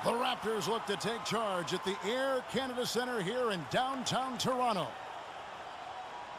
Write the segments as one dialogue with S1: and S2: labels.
S1: The Raptors look to take charge at the Air Canada Centre here in downtown Toronto.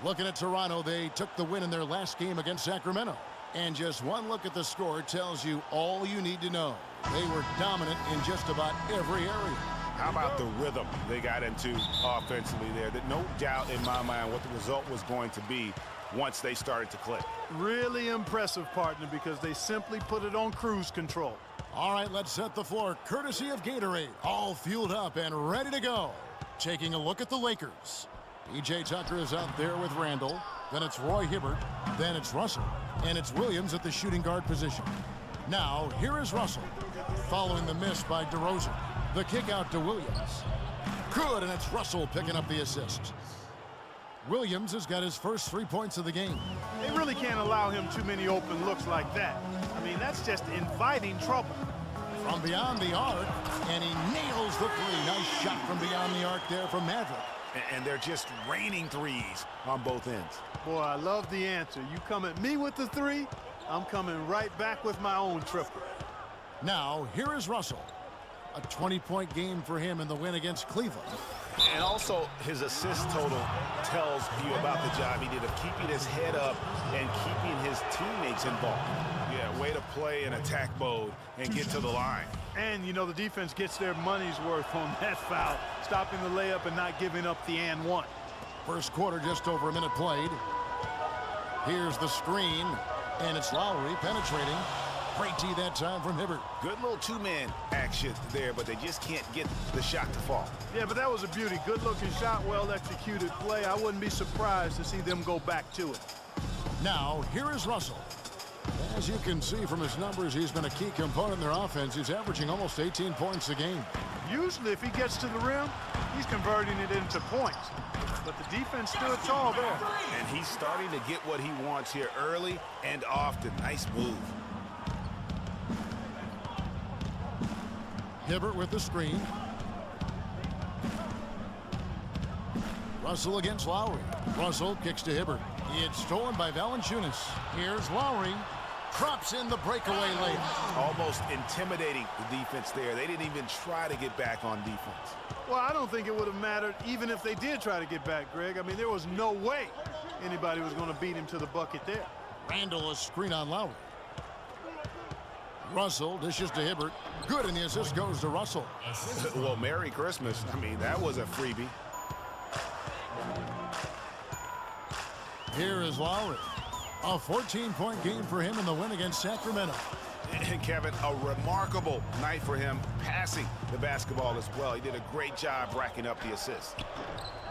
S1: Looking at Toronto, they took the win in their last game against Sacramento. And just one look at the score tells you all you need to know. They were dominant in just about every area.
S2: How about the rhythm they got into offensively there? That no doubt in my mind what the result was going to be once they started to click.
S3: Really impressive, partner, because they simply put it on cruise control.
S1: All right, let's set the floor courtesy of Gatorade. All fueled up and ready to go. Taking a look at the Lakers. P.J. Tucker is out there with Randall. Then it's Roy Hibbert. Then it's Russell. And it's Williams at the shooting guard position. Now, here is Russell. Following the miss by DeRozan. The kick out to Williams. Good, and it's Russell picking up the assist. Williams has got his first 3 points of the game.
S3: They really can't allow him too many open looks like that. I mean, that's just inviting trouble.
S1: From beyond the arc, and he nails the three. Nice shot from beyond the arc there from Maverick.
S2: And they're just raining threes on both ends.
S3: Boy, I love the answer. You come at me with the three, I'm coming right back with my own triple.
S1: Now, here is Russell. A 20-point game for him in the win against Cleveland.
S2: And also, his assist total tells you about the job he did of keeping his head up and keeping his teammates involved. Yeah, way to play in attack mode and get to the line.
S3: And, you know, the defense gets their money's worth on that foul, stopping the layup and not giving up the and one.
S1: First quarter, just over a minute played. Here's the screen, and it's Lowry penetrating. Great D that time from Hibbert.
S2: Good little two-man action there, but they just can't get the shot to fall.
S3: Yeah, but that was a beauty. Good-looking shot, well-executed play. I wouldn't be surprised to see them go back to it.
S1: Now, here is Russell. As you can see from his numbers, he's been a key component in their offense. He's averaging almost 18 points a game.
S3: Usually, if he gets to the rim, he's converting it into points. But the defense stood tall there.
S2: And he's starting to get what he wants here early and often. Nice move.
S1: Hibbert with the screen. Russell against Lowry. Russell kicks to Hibbert. It's stolen by Valanciunas. Here's Lowry. Drops in the breakaway layup.
S2: Almost intimidating the defense there. They didn't even try to get back on defense.
S3: Well, I don't think it would have mattered even if they did try to get back, Greg. I mean, there was no way anybody was going to beat him to the bucket there.
S1: Randall a screen on Lowry. Russell dishes to Hibbert. Good, and the assist goes to Russell.
S2: Well, Merry Christmas. I mean, that was a freebie.
S1: Here is Lowry. A 14-point game for him in the win against Sacramento.
S2: And Kevin, a remarkable night for him passing the basketball as well. He did a great job racking up the assists.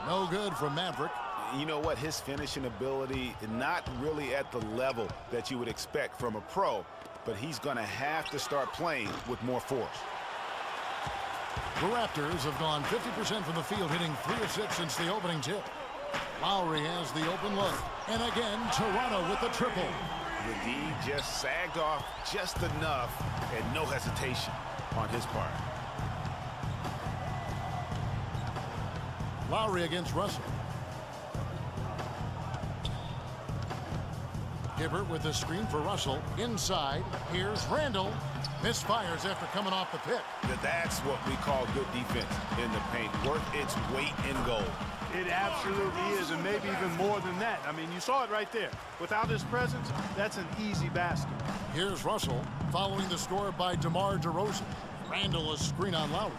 S1: No good from Maverick.
S2: You know what? His finishing ability, not really at the level that you would expect from a pro, but he's going to have to start playing with more force.
S1: The Raptors have gone 50% from the field, hitting 3 of 6 since the opening tip. Lowry has the open look. And again, Toronto with the triple.
S2: The D just sagged off just enough and no hesitation on his part.
S1: Lowry against Russell. Hibbert with the screen for Russell. Inside, here's Randall. Misfires after coming off the pick.
S2: That's what we call good defense in the paint. Worth its weight in gold.
S3: It absolutely is, and maybe even more than that. I mean, you saw it right there. Without his presence, that's an easy basket.
S1: Here's Russell following the score by DeMar DeRozan. Randall a screen on Lowry.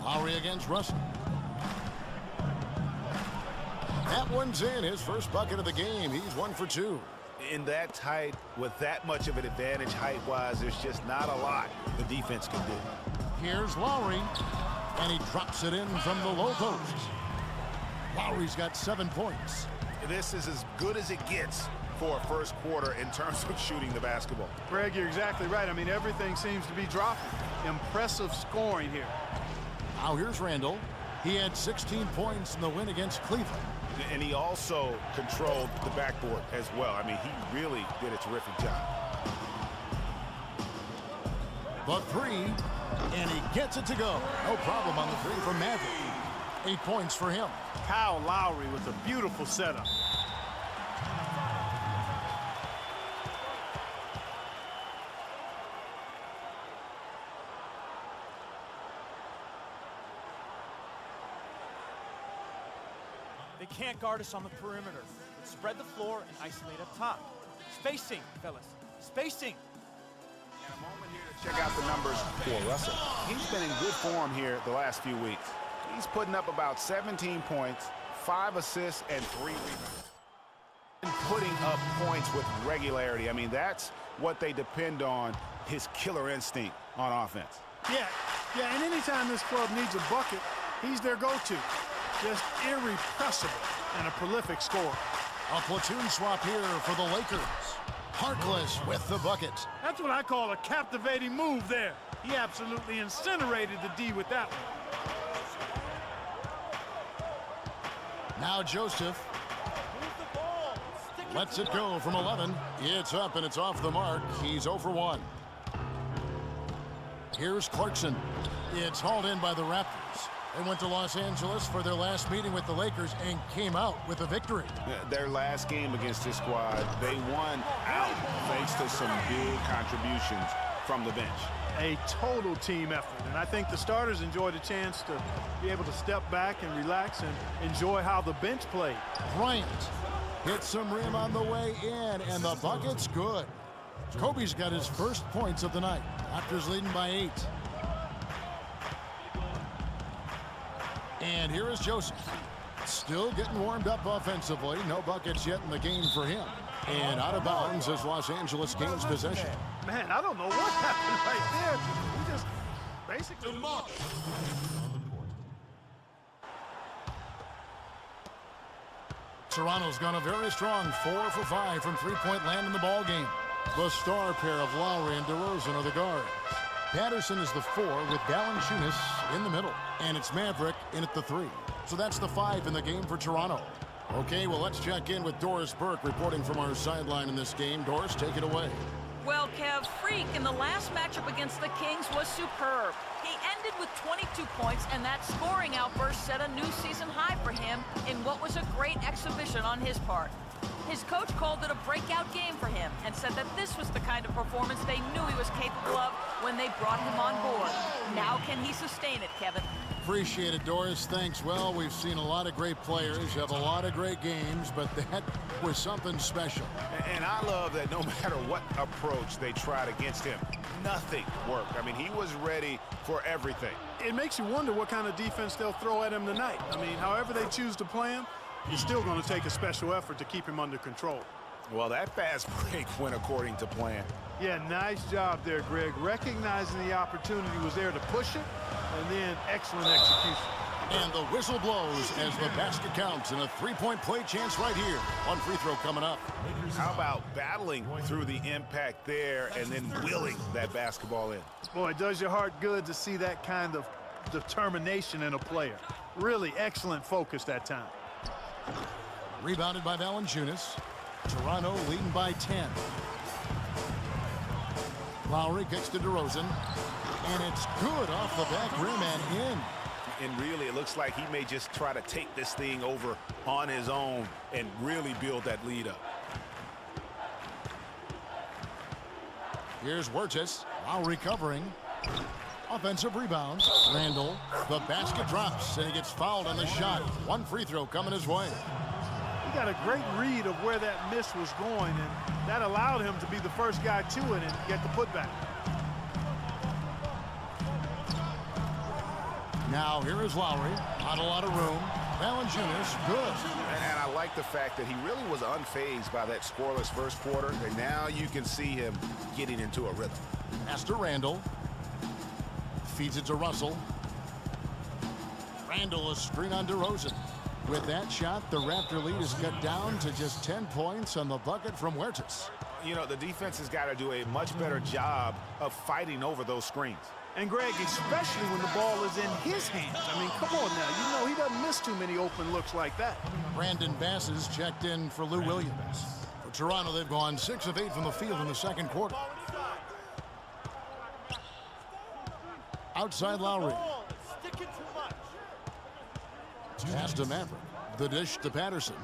S1: Lowry against Russell. That one's in, his first bucket of the game. He's 1 for 2.
S2: In that tight, with that much of an advantage height-wise, there's just not a lot the defense can do.
S1: Here's Lowry, and he drops it in from the low post. Lowry's got 7 points.
S2: This is as good as it gets for a first quarter in terms of shooting the basketball.
S3: Greg, you're exactly right. I mean, everything seems to be dropping. Impressive scoring here.
S1: Now here's Randall. He had 16 points in the win against Cleveland.
S2: And he also controlled the backboard as well. I mean, he really did a terrific job.
S1: The three, and he gets it to go. No problem on the three from Maverick. 8 points for him.
S3: Kyle Lowry with a beautiful setup.
S4: They can't guard us on the perimeter. Let's spread the floor and isolate up top. Spacing, fellas. Spacing.
S2: And a moment here to check out the numbers for Russell. He's been in good form here the last few weeks. He's putting up about 17 points, 5 assists, and 3 rebounds. And putting up points with regularity. I mean, that's what they depend on, his killer instinct on offense.
S3: Yeah, and anytime this club needs a bucket, he's their go-to. Just irrepressible and a prolific scorer.
S1: A platoon swap here for the Lakers. Harkless with the bucket.
S3: That's what I call a captivating move there. He absolutely incinerated the D with that one.
S1: Now Joseph lets it go from 11. It's up and it's off the mark. He's 0 for 1. Here's Clarkson. It's hauled in by the Raptors. They went to Los Angeles for their last meeting with the Lakers and came out with a victory.
S2: Their last game against this squad, they won out thanks to some big contributions from the bench.
S3: A total team effort, and I think the starters enjoyed a chance to be able to step back and relax and enjoy how the bench played.
S1: Bryant hits some rim on the way in, and the bucket's good. Kobe's got his first points of the night. Raptors leading by 8. And here is Joseph. Still getting warmed up offensively. No buckets yet in the game for him. And out of bounds as Los Angeles gains possession.
S3: Man, I don't know what happened right there. He just basically...
S1: Toronto's gone a very strong 4 for 5 from three-point land in the ball game. The star pair of Lowry and DeRozan are the guards. Patterson is the 4 with Valanciunas in the middle. And it's Maverick in at the 3. So that's the 5 in the game for Toronto. Okay, well, let's check in with Doris Burke reporting from our sideline in this game. Doris, take it away.
S5: Well, Kev, Freak in the last matchup against the Kings was superb. He ended with 22 points, and that scoring outburst set a new season high for him in what was a great exhibition on his part. His coach called it a breakout game for him and said that this was the kind of performance they knew he was capable of when they brought him on board. Now can he sustain it, Kevin?
S1: Appreciate it, Doris. Thanks. Well, we've seen a lot of great players have a lot of great games, but that was something special.
S2: And I love that no matter what approach they tried against him, nothing worked. I mean, he was ready for everything.
S3: It makes you wonder what kind of defense they'll throw at him tonight. I mean, however they choose to play him, it's still going to take a special effort to keep him under control.
S2: Well, that fast break went according to plan.
S3: Yeah, nice job there, Greg. Recognizing the opportunity was there to push it, and then excellent execution.
S1: And the whistle blows as the basket counts, and a three-point play chance right here. One free throw coming up.
S2: How about battling through the impact there and then willing that basketball in?
S3: Boy, it does your heart good to see that kind of determination in a player. Really excellent focus that time.
S1: Rebounded by Valanciunas. Toronto leading by 10. Lowry kicks to DeRozan. And it's good off the back rim and in.
S2: And really, it looks like he may just try to take this thing over on his own and really build that lead up.
S1: Here's Wirtz. Lowry covering. Offensive rebound. Randall. The basket drops, and he gets fouled on the shot. One free throw coming his way.
S3: He got a great read of where that miss was going, and that allowed him to be the first guy to it and get the putback.
S1: Now here is Lowry. Not a lot of room. Valanciunas, good.
S2: And I like the fact that he really was unfazed by that scoreless first quarter, and now you can see him getting into a rhythm.
S1: Pass to Randall. Feeds it to Russell. Randall, a screen on DeRozan. With that shot, the Raptor lead is cut down to just 10 points on the bucket from Wirtz.
S2: You know, the defense has got to do a much better job of fighting over those screens.
S3: And Greg, especially when the ball is in his hands. I mean, come on now. You know he doesn't miss too many open looks like that.
S1: Brandon Bass is checked in for Lou Williams. For Toronto, they've gone 6 of 8 from the field in the second quarter. Outside Lowry. Pass to Maverick. The dish to Patterson.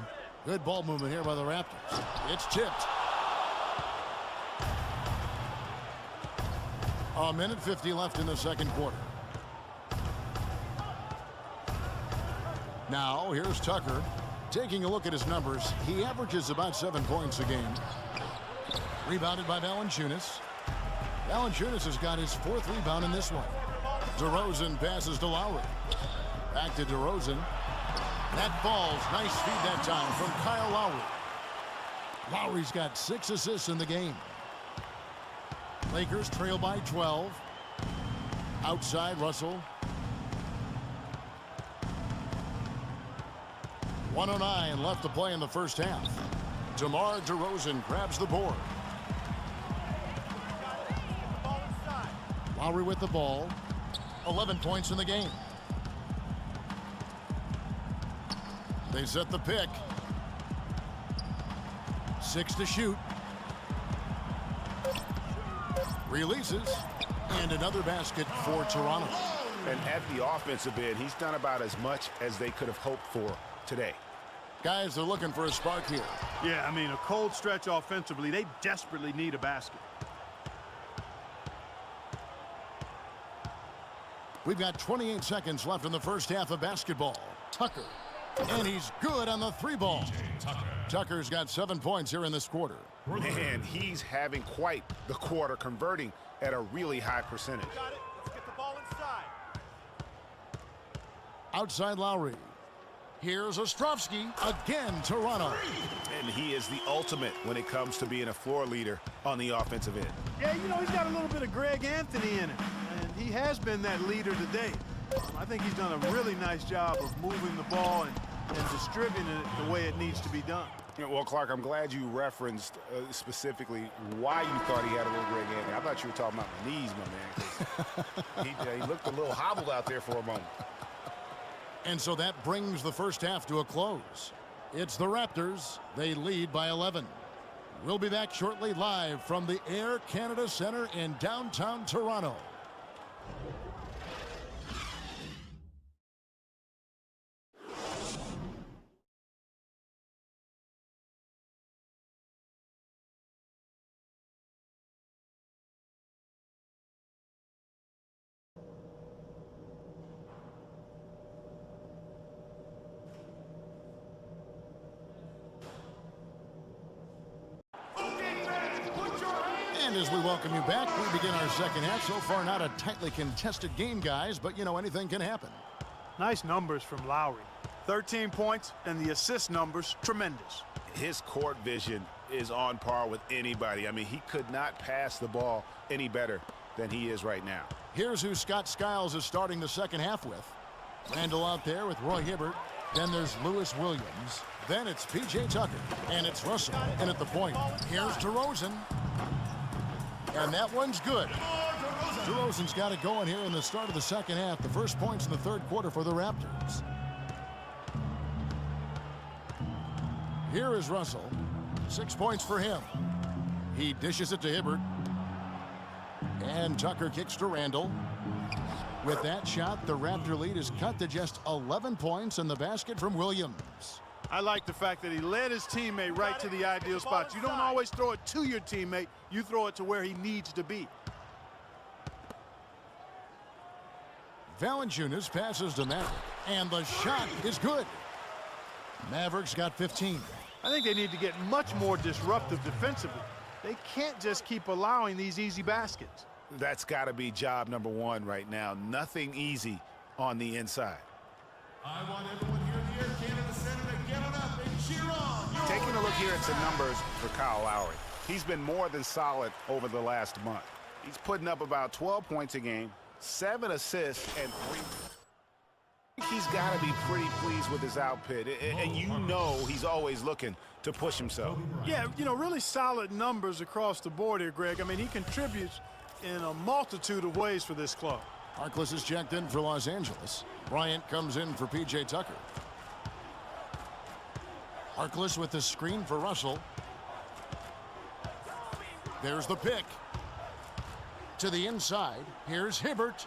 S1: Good ball movement here by the Raptors. It's tipped. A minute 50 left in the second quarter. Now here's Tucker. Taking a look at his numbers, he averages about 7 points a game. Rebounded by Valanciunas. Valanciunas has got his 4th rebound in this one. DeRozan passes to Lowry. Back to DeRozan. That falls. Nice feed that time from Kyle Lowry. Lowry's got 6 assists in the game. Lakers trail by 12. Outside, Russell. 1:09 left to play in the first half. DeMar DeRozan grabs the board. Lowry with the ball. 11 points in the game. They set the pick. 6 to shoot. Releases. And another basket for Toronto.
S2: And at the offensive end, he's done about as much as they could have hoped for today.
S1: Guys are looking for a spark here.
S3: Yeah, I mean, a cold stretch offensively. They desperately need a basket.
S1: We've got 28 seconds left in the first half of basketball. Tucker. And he's good on the 3-ball. Tucker's got 7 points here in this quarter.
S2: Man, he's having quite the quarter, converting at a really high percentage.
S4: Got it. Let's get the ball inside.
S1: Outside Lowry. Here's Ostrovsky. Again, Toronto.
S2: And he is the ultimate when it comes to being a floor leader on the offensive end.
S3: Yeah, you know, he's got a little bit of Greg Anthony in him, and he has been that leader today. I think he's done a really nice job of moving the ball and distributing it the way it needs to be done.
S2: Yeah, well, Clark, I'm glad you referenced specifically why you thought he had a little Greg Anthony. I thought you were talking about my knees, my man. 'Cause he looked a little hobbled out there for a moment.
S1: And so that brings the first half to a close. It's the Raptors. They lead by 11. We'll be back shortly live from the Air Canada Centre in downtown Toronto. And as we welcome you back, we begin our second half. So far, not a tightly contested game, guys, but, you know, anything can happen.
S3: Nice numbers from Lowry. 13 points, and the assist numbers, tremendous.
S2: His court vision is on par with anybody. I mean, he could not pass the ball any better than he is right now.
S1: Here's who Scott Skiles is starting the second half with. Randall out there with Roy Hibbert. Then there's Lewis Williams. Then it's P.J. Tucker. And it's Russell. And at the point, here's DeRozan. And that one's good. DeRozan's got it going here in the start of the second half. The first points in the third quarter for the Raptors. Here is Russell. 6 points for him. He dishes it to Hibbert. And Tucker kicks to Randall. With that shot, the Raptor lead is cut to just 11 points in the basket from Williams.
S3: I like the fact that he led his teammate right to the ideal spot. You don't always throw it to your teammate. You throw it to where he needs to be.
S1: Valanciunas passes to Maverick. And the shot is good. Maverick's got 15.
S3: I think they need to get much more disruptive defensively. They can't just keep allowing these easy baskets.
S2: That's got to be job number one right now. Nothing easy on the inside.
S6: I want everyone here in the Air Canada Centre to get on up and cheer on.
S2: Taking a look here at some numbers for Kyle Lowry. He's been more than solid over the last month. He's putting up about 12 points a game, 7 assists, and 3. He's got to be pretty pleased with his output, and you know he's always looking to push himself.
S3: Yeah, you know, really solid numbers across the board here, Greg. I mean, he contributes in a multitude of ways for this club.
S1: Harkless is checked in for Los Angeles. Bryant comes in for P.J. Tucker. Harkless with the screen for Russell. There's the pick. To the inside. Here's Hibbert.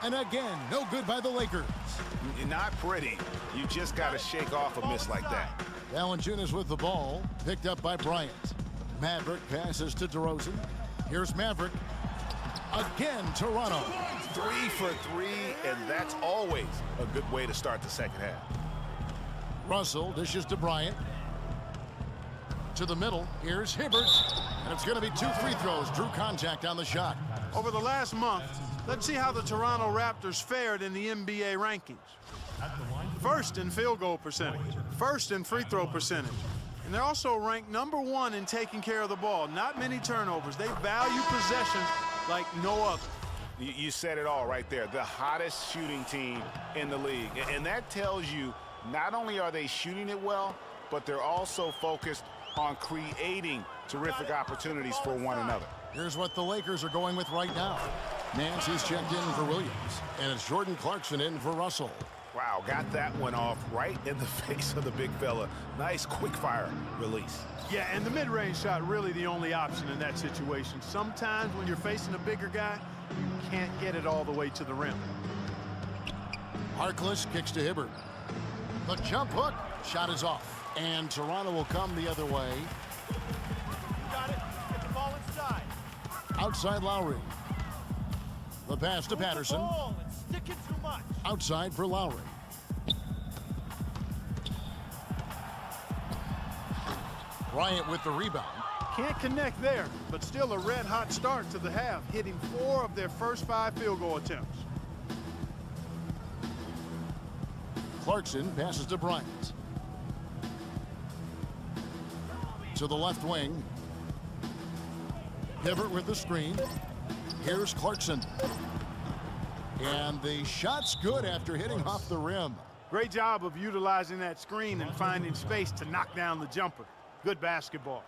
S1: And again, no good by the Lakers.
S2: Not pretty. You just got to shake off a miss like that.
S1: Valanciunas with the ball. Picked up by Bryant. Maverick passes to DeRozan. Here's Maverick. Again, Toronto. 3
S2: for 3, and that's always a good way to start the second half.
S1: Russell dishes to Bryant. To the middle, here's Hibbert. And it's going to be 2 free throws. Drew contact on the shot.
S3: Over the last month, let's see how the Toronto Raptors fared in the NBA rankings. First in field goal percentage, first in free throw percentage. And they're also ranked #1 in taking care of the ball. Not many turnovers. They value possessions like no other.
S2: You said it all right there. The hottest shooting team in the league. And that tells you not only are they shooting it well, but they're also focused on creating terrific opportunities for one another.
S1: Here's what the Lakers are going with right now. Nancy's checked in for Williams, and it's Jordan Clarkson in for Russell.
S2: Wow, got that one off right in the face of the big fella. Nice quick fire release.
S3: Yeah, and the mid-range shot really the only option in that situation. Sometimes when you're facing a bigger guy, you can't get it all the way to the rim.
S1: Harkless kicks to Hibbert. The jump hook shot is off, and Toronto will come the other way.
S4: Got it. Get the ball inside.
S1: Outside Lowry. The pass to Patterson.
S4: Ball and stick it too much.
S1: Outside for Lowry. Bryant with the rebound.
S3: Can't connect there, but still a red-hot start to the half, hitting 4 of their first 5 field goal attempts.
S1: Clarkson passes to Bryant. To the left wing. Hibbert with the screen. Here's Clarkson. And the shot's good after hitting off the rim.
S3: Great job of utilizing that screen and finding space to knock down the jumper. Good basketball.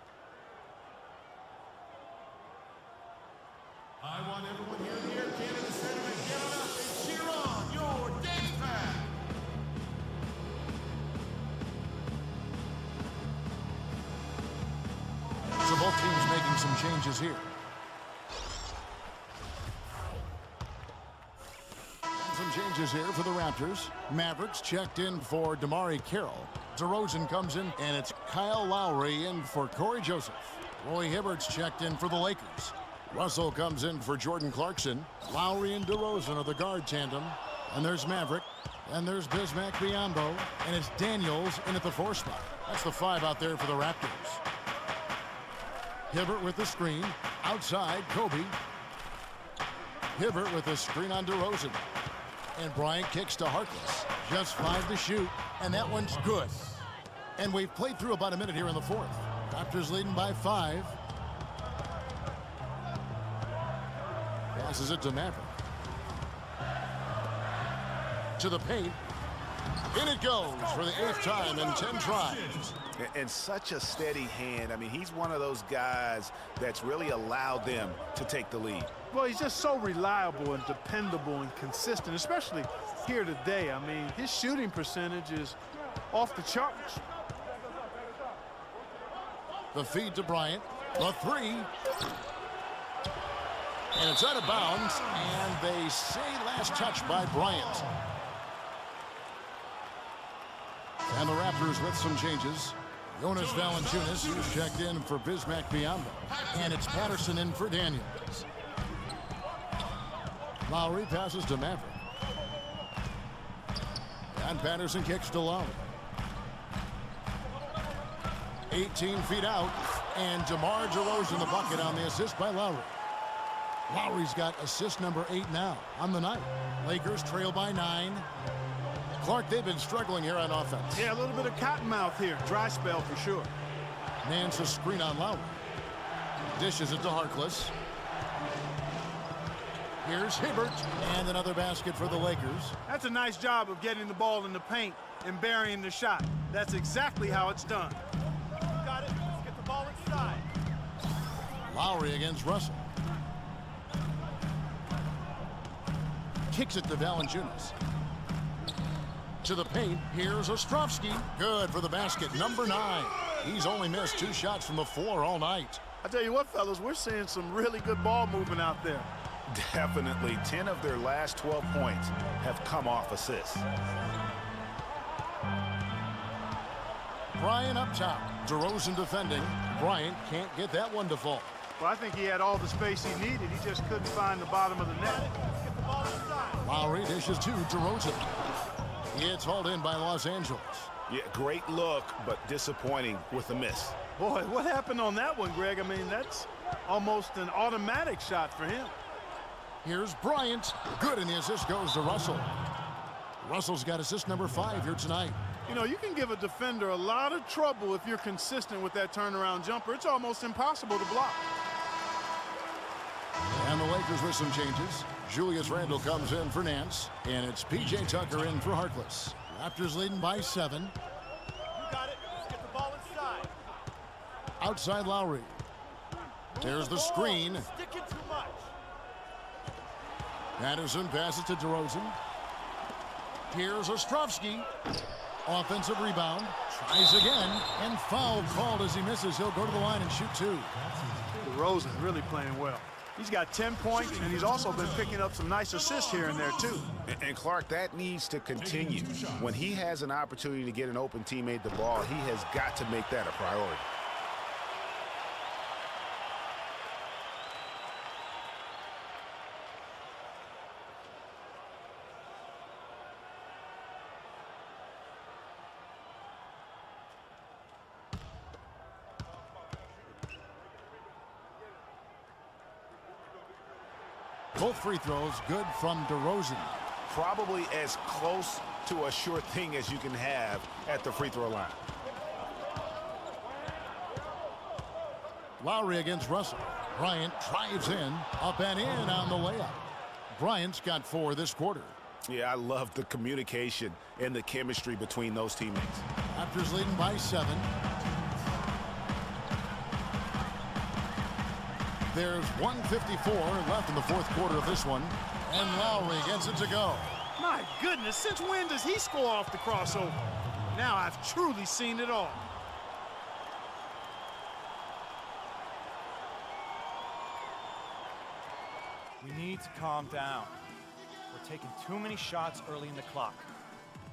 S6: I want everyone here in the Air Canada Center to get on up and cheer on your day pack.
S1: So both teams making some changes here. Some changes here for the Raptors. Mavericks checked in for MyCareer. DeRozan comes in, and it's Kyle Lowry in for Corey Joseph. Roy Hibbert's checked in for the Lakers. Russell comes in for Jordan Clarkson. Lowry and DeRozan are the guard tandem. And there's Maverick. And there's Bismack Biyombo. And it's Daniels in at the 4 spot. That's the 5 out there for the Raptors. Hibbert with the screen. Outside, Kobe. Hibbert with the screen on DeRozan. And Bryant kicks to Harkless. Just 5 to shoot, and that one's good. And we've played through about a minute here in the 4th. Raptors leading by 5. Passes it to Maverick. To the paint. In it goes for the 8th time in 10 tries.
S2: And such a steady hand. I mean, he's one of those guys that's really allowed them to take the lead.
S3: Well, he's just so reliable and dependable and consistent, especially here today. I mean, his shooting percentage is off the charts.
S1: The feed to Bryant. The 3. And it's out of bounds, and they say last touch by Bryant. And the Raptors with some changes. Jonas Valanciunas, who's checked in for Bismack Biyombo. And it's Patterson in for Daniels. Lowry passes to Maverick. And Patterson kicks to Lowry. 18 feet out. And DeMar DeRozan the bucket on the assist by Lowry. Lowry's got assist number 8 now on the night. Lakers trail by 9. Clark, they've been struggling here on offense.
S3: Yeah, a little bit of cottonmouth here. Dry spell for sure.
S1: Nance a screen on Lowry. Dishes it to Harkless. Here's Hibbert, and another basket for the Lakers.
S3: That's a nice job of getting the ball in the paint and burying the shot. That's exactly how it's done.
S4: Got it. Let's get the ball inside.
S1: Lowry against Russell. Kicks it to Valanciunas. To the paint, here's Ostrovsky. Good for the basket, number 9. He's only missed 2 shots from the floor all night.
S3: I tell you what, fellas, we're seeing some really good ball movement out there.
S2: Definitely 10 of their last 12 points have come off assists.
S1: Bryant up top. DeRozan defending. Bryant can't get that one to fall.
S3: Well, I think he had all the space he needed. He just couldn't find the bottom of the net.
S4: Get the ball inside.
S1: Lowry dishes to DeRozan. It's hauled in by Los Angeles.
S2: Yeah, great look, but disappointing with a miss.
S3: Boy, what happened on that one, Greg? I mean, that's almost an automatic shot for him.
S1: Here's Bryant. Good, and the assist goes to Russell. Russell's got assist number 5 here tonight.
S3: You know, you can give a defender a lot of trouble if you're consistent with that turnaround jumper. It's almost impossible to block.
S1: And the Lakers with some changes. Julius Randle comes in for Nance, and it's P.J. Tucker in for Harkless. Raptors leading by 7.
S4: You got it. Let's get the ball inside.
S1: Outside Lowry. There's the screen.
S4: Sticking too much.
S1: Anderson passes to DeRozan. Here's Ostrovsky. Offensive rebound. Tries again. And foul called as he misses. He'll go to the line and shoot 2.
S3: DeRozan really playing well. He's got 10 points, and he's also been picking up some nice assists here and there, too.
S2: And Clark, that needs to continue. When he has an opportunity to get an open teammate the ball, he has got to make that a priority.
S1: Both free throws good from DeRozan.
S2: Probably as close to a sure thing as you can have at the free throw line.
S1: Lowry against Russell. Bryant drives in, up and in on the layup. Bryant's got 4 this quarter.
S2: Yeah, I love the communication and the chemistry between those teammates.
S1: Raptors leading by 7. There's 1:54 left in the 4th quarter of this one. And Lowry gets it to go.
S3: My goodness, since when does he score off the crossover? Now I've truly seen it all.
S4: We need to calm down. We're taking too many shots early in the clock.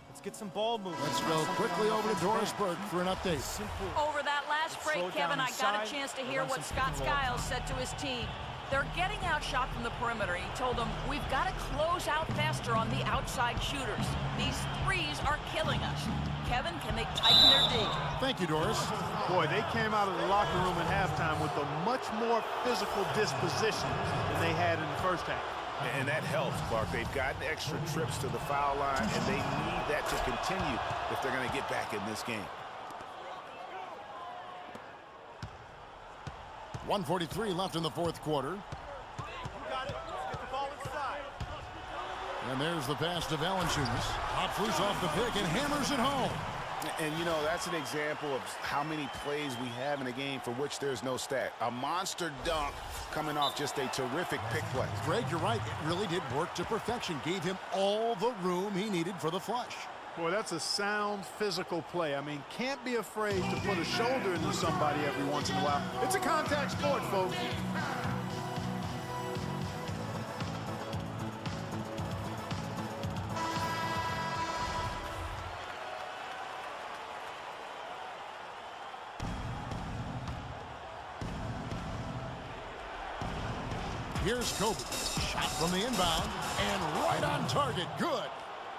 S4: Let's get some ball movement.
S1: Let's go quickly over to Doris Burke for an update.
S4: Simple.
S5: Over that last
S4: Let's
S5: break,
S4: slow it
S5: Kevin,
S4: down
S5: I got a
S4: inside,
S5: chance to
S4: we'll
S5: hear
S4: run
S5: what
S4: some
S5: Scott
S4: pick and roll.
S5: Skiles said to his team. They're getting outshot from the perimeter. He told them, we've got to close out faster on the outside shooters. These threes are killing us. Kevin, can they tighten their D?
S1: Thank you, Doris.
S3: Boy, they came out of the locker room at halftime with a much more physical disposition than they had in the first half.
S2: And that helps, Clark. They've gotten extra trips to the foul line, and they need that to continue if they're going to get back in this game.
S1: 1:43 left in the 4th quarter.
S4: You got it. Let's get the ball inside.
S1: And there's the pass to Valanciunas. Hops loose off the pick and hammers it home.
S2: And, you know, that's an example of how many plays we have in a game for which there's no stat. A monster dunk coming off just a terrific pick play.
S1: Greg, you're right. It really did work to perfection. Gave him all the room he needed for the flush.
S3: Boy, that's a sound physical play. I mean, can't be afraid to put a shoulder into somebody every once in a while. It's a contact sport, folks.
S1: Here's Kobe. Shot from the inbound and right on target. Good.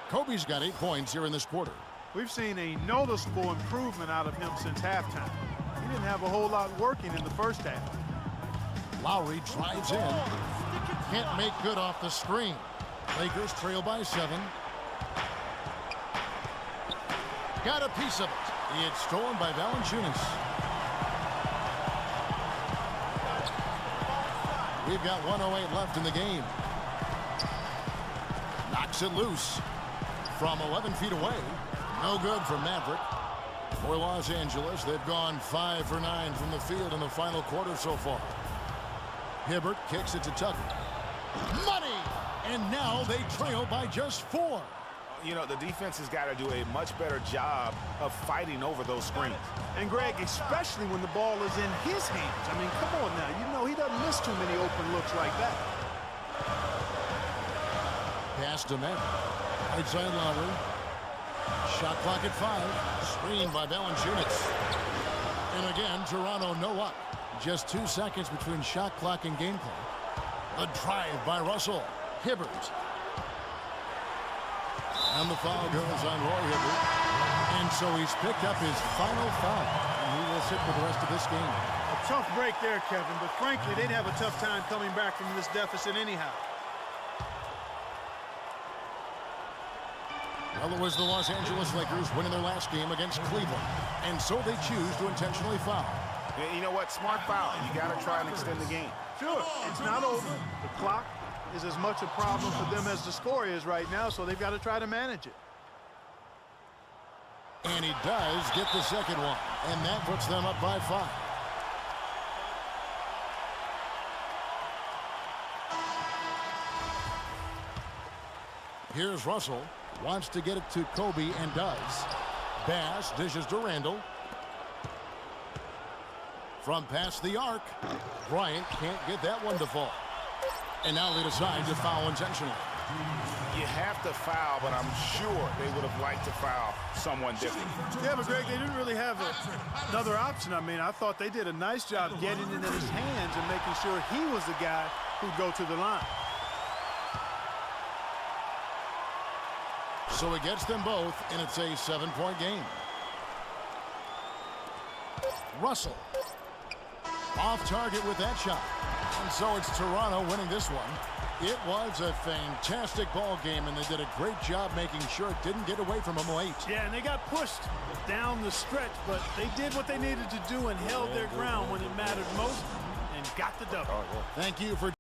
S1: Kobe's got 8 points here in this quarter.
S3: We've seen a noticeable improvement out of him since halftime. He didn't have a whole lot working in the first half.
S1: Lowry drives in. Can't make good off the screen. Lakers trail by 7. Got a piece of it. It's stolen by Valanciunas. We've got 1:08 left in the game. Knocks it loose from 11 feet away. No good for Maverick. For Los Angeles, they've gone 5 for 9 from the field in the final quarter so far. Hibbert kicks it to Tucker. Money! And now they trail by just 4.
S2: You know, the defense has got to do a much better job of fighting over those screens.
S3: And Greg, especially when the ball is in his hands. I mean, come on now. You know he doesn't miss too many open looks like that.
S1: Pass to Matt. Right side Lowry. Shot clock at 5. Screened by Valanciunas. And again, Toronto no up. Just 2 seconds between shot clock and game clock. A drive by Russell. Hibbert. And the foul goes on Roy Hibbert. And so he's picked up his final foul, and he will sit for the rest of this game.
S3: A tough break there, Kevin, but frankly, they'd have a tough time coming back from this deficit anyhow.
S1: Well, it was the Los Angeles Lakers winning their last game against Cleveland, and so they choose to intentionally foul.
S2: Yeah, you know what? Smart foul. You got to try and extend the game.
S3: Sure, it's not over. The clock is as much a problem for them as the score is right now, so they've got to try to manage it.
S1: And he does get the second one, and that puts them up by 5. Here's Russell. Wants to get it to Kobe and does. Bass dishes to Randall. From past the arc, Bryant can't get that one to fall. And now they decide to foul intentionally.
S2: You have to foul, but I'm sure they would have liked to foul someone different.
S3: Yeah, but Greg, they didn't really have another option. I mean, I thought they did a nice job getting it in his hands and making sure he was the guy who'd go to the line.
S1: So it gets them both, and it's a 7-point game. Russell. Off target with that shot. And so it's Toronto winning this one. It was a fantastic ball game, and they did a great job making sure it didn't get away from them late.
S3: Yeah, and they got pushed down the stretch, but they did what they needed to do and held their ground when it mattered most and got the double.
S1: Thank you for